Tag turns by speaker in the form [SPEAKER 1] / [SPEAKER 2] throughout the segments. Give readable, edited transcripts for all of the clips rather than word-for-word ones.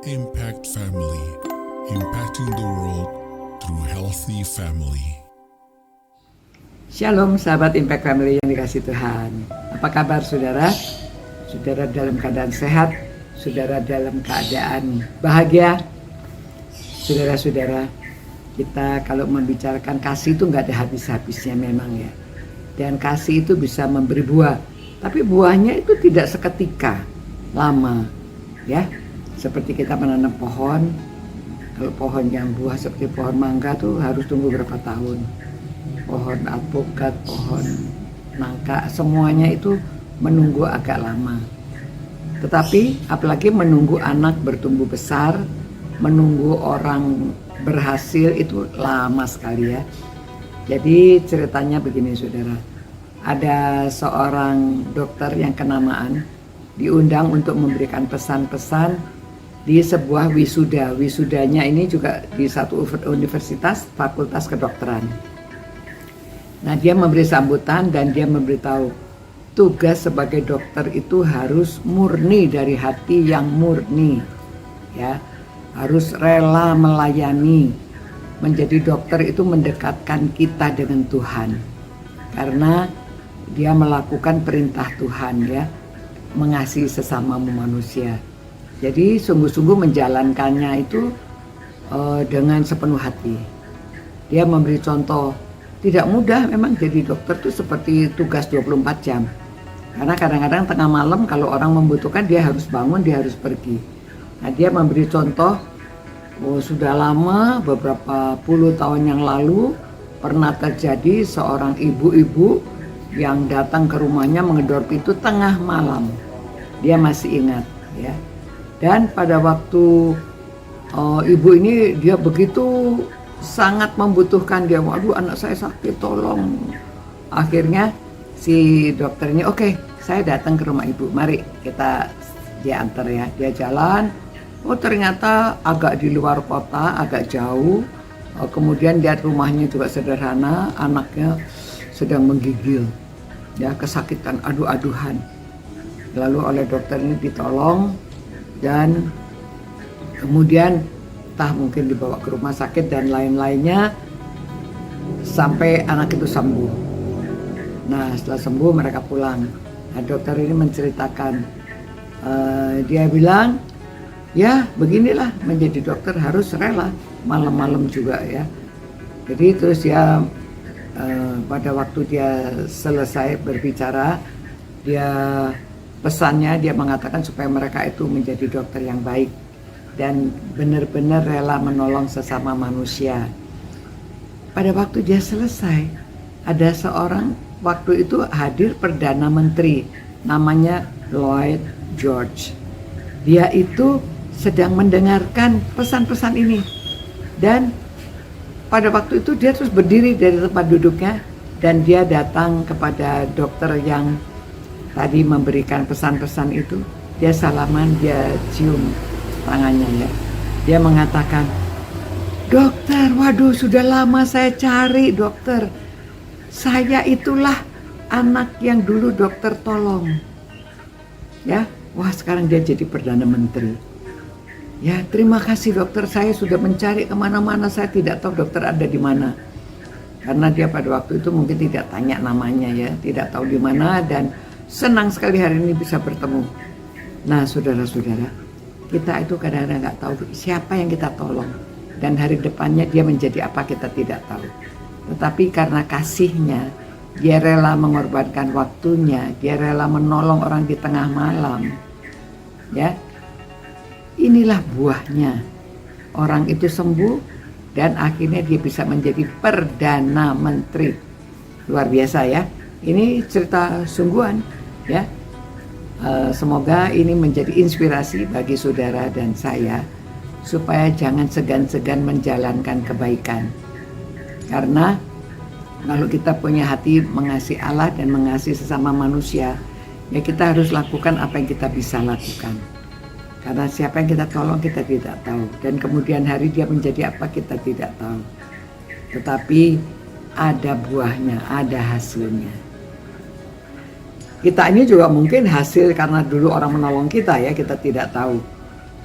[SPEAKER 1] Impact Family, impacting the world through healthy family.
[SPEAKER 2] Shalom sahabat Impact Family yang dikasih Tuhan. Apa kabar saudara? Saudara dalam keadaan sehat? Saudara dalam keadaan bahagia? Saudara-saudara, kita kalau membicarakan kasih itu nggak ada habis-habisnya memang ya. Dan kasih itu bisa memberi buah. Tapi buahnya itu tidak seketika, lama ya. Seperti kita menanam pohon, kalau pohon yang buah seperti pohon mangga tuh harus tunggu berapa tahun. Pohon alpukat, pohon nangka, semuanya itu menunggu agak lama. Tetapi apalagi menunggu anak bertumbuh besar, menunggu orang berhasil itu lama sekali ya. Jadi ceritanya begini saudara, ada seorang dokter yang kenamaan diundang untuk memberikan pesan-pesan di sebuah wisuda. Wisudanya ini juga di satu universitas, fakultas kedokteran. Nah, dia memberi sambutan dan dia memberitahu tugas sebagai dokter itu harus murni dari hati yang murni, ya, harus rela melayani. Menjadi dokter itu mendekatkan kita dengan Tuhan, karena dia melakukan perintah Tuhan, ya, mengasihi sesama manusia. Jadi sungguh-sungguh menjalankannya itu dengan sepenuh hati. Dia memberi contoh. Tidak mudah memang jadi dokter itu seperti tugas 24 jam. Karena kadang-kadang tengah malam kalau orang membutuhkan dia harus bangun, dia harus pergi. Nah, dia memberi contoh, sudah lama beberapa puluh tahun yang lalu pernah terjadi seorang ibu-ibu yang datang ke rumahnya menggedor pintu tengah malam. Dia masih ingat ya. Dan pada waktu ibu ini dia begitu sangat membutuhkan, dia, waduh anak saya sakit tolong. Akhirnya si dokternya, oke, saya datang ke rumah ibu, mari kita diantar ya. Dia jalan, ternyata agak di luar kota, agak jauh. Kemudian lihat rumahnya juga sederhana, anaknya sedang menggigil, ya, kesakitan, aduh-aduhan. Lalu oleh dokter ini ditolong dan kemudian entah mungkin dibawa ke rumah sakit dan lain-lainnya sampai anak itu sembuh. Nah, setelah sembuh mereka pulang. Nah, dokter ini menceritakan, dia bilang, ya beginilah menjadi dokter harus rela, malam-malam juga ya. Jadi terus ya pada waktu dia selesai berbicara, dia pesannya dia mengatakan supaya mereka itu menjadi dokter yang baik dan benar-benar rela menolong sesama manusia. Pada waktu dia selesai, ada seorang waktu itu hadir Perdana Menteri, namanya Lloyd George. Dia itu sedang mendengarkan pesan-pesan ini. Dan pada waktu itu dia terus berdiri dari tempat duduknya dan dia datang kepada dokter yang tadi memberikan pesan-pesan itu. Dia salaman, dia cium tangannya ya. Dia mengatakan, dokter, waduh sudah lama saya cari dokter. Saya itulah anak yang dulu dokter tolong. Ya, wah sekarang dia jadi Perdana Menteri. Ya, terima kasih dokter, saya sudah mencari kemana-mana, saya tidak tahu dokter ada di mana. Karena dia pada waktu itu mungkin tidak tanya namanya ya, tidak tahu di mana dan senang sekali hari ini bisa bertemu. Nah saudara-saudara, kita itu kadang-kadang nggak tahu siapa yang kita tolong. Dan hari depannya dia menjadi apa kita tidak tahu. Tetapi karena kasihnya, dia rela mengorbankan waktunya, dia rela menolong orang di tengah malam. Ya, inilah buahnya. Orang itu sembuh dan akhirnya dia bisa menjadi Perdana Menteri. Luar biasa ya. Ini cerita sungguhan ya. Semoga ini menjadi inspirasi bagi saudara dan saya supaya jangan segan-segan menjalankan kebaikan. Karena kalau kita punya hati mengasihi Allah dan mengasihi sesama manusia, ya kita harus lakukan apa yang kita bisa lakukan. Karena siapa yang kita tolong kita tidak tahu, dan kemudian hari dia menjadi apa kita tidak tahu. Tetapi ada buahnya, ada hasilnya. Kita ini juga mungkin hasil karena dulu orang menolong kita ya, kita tidak tahu.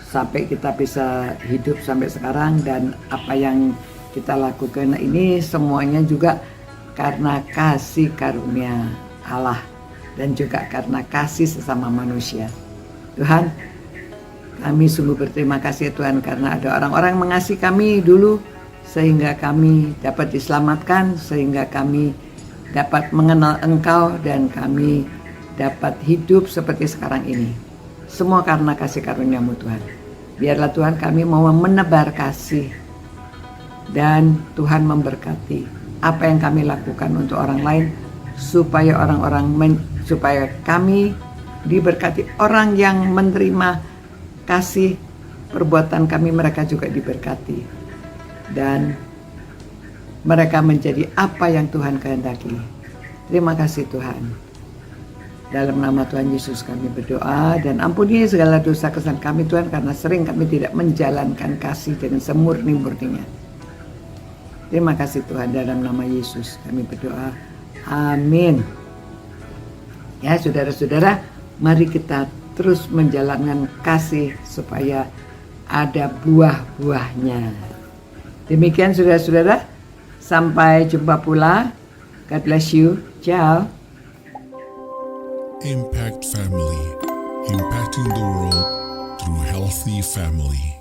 [SPEAKER 2] sampai kita bisa hidup sampai sekarang, dan apa yang kita lakukan ini semuanya juga karena kasih karunia Allah dan juga karena kasih sesama manusia. Tuhan, kami sungguh berterima kasih Tuhan, karena ada orang-orang mengasihi kami dulu sehingga kami dapat diselamatkan, sehingga kami dapat mengenal Engkau dan kami dapat hidup seperti sekarang ini. Semua karena kasih karunia-Mu Tuhan. Biarlah Tuhan kami mau menebar kasih, dan Tuhan memberkati apa yang kami lakukan untuk orang lain, supaya supaya kami diberkati. Orang yang menerima kasih perbuatan kami, mereka juga diberkati, dan mereka menjadi apa yang Tuhan kehendaki. Terima kasih Tuhan. Dalam nama Tuhan Yesus kami berdoa, dan ampuni segala dosa kesalahan kami Tuhan, karena sering kami tidak menjalankan kasih dengan semurni-murninya. Terima kasih Tuhan, dalam nama Yesus kami berdoa. Amin. Ya saudara-saudara, mari kita terus menjalankan kasih supaya ada buah-buahnya. Demikian saudara-saudara, sampai jumpa pula. God bless you. Ciao.
[SPEAKER 1] Impact Family, impacting the world through healthy family.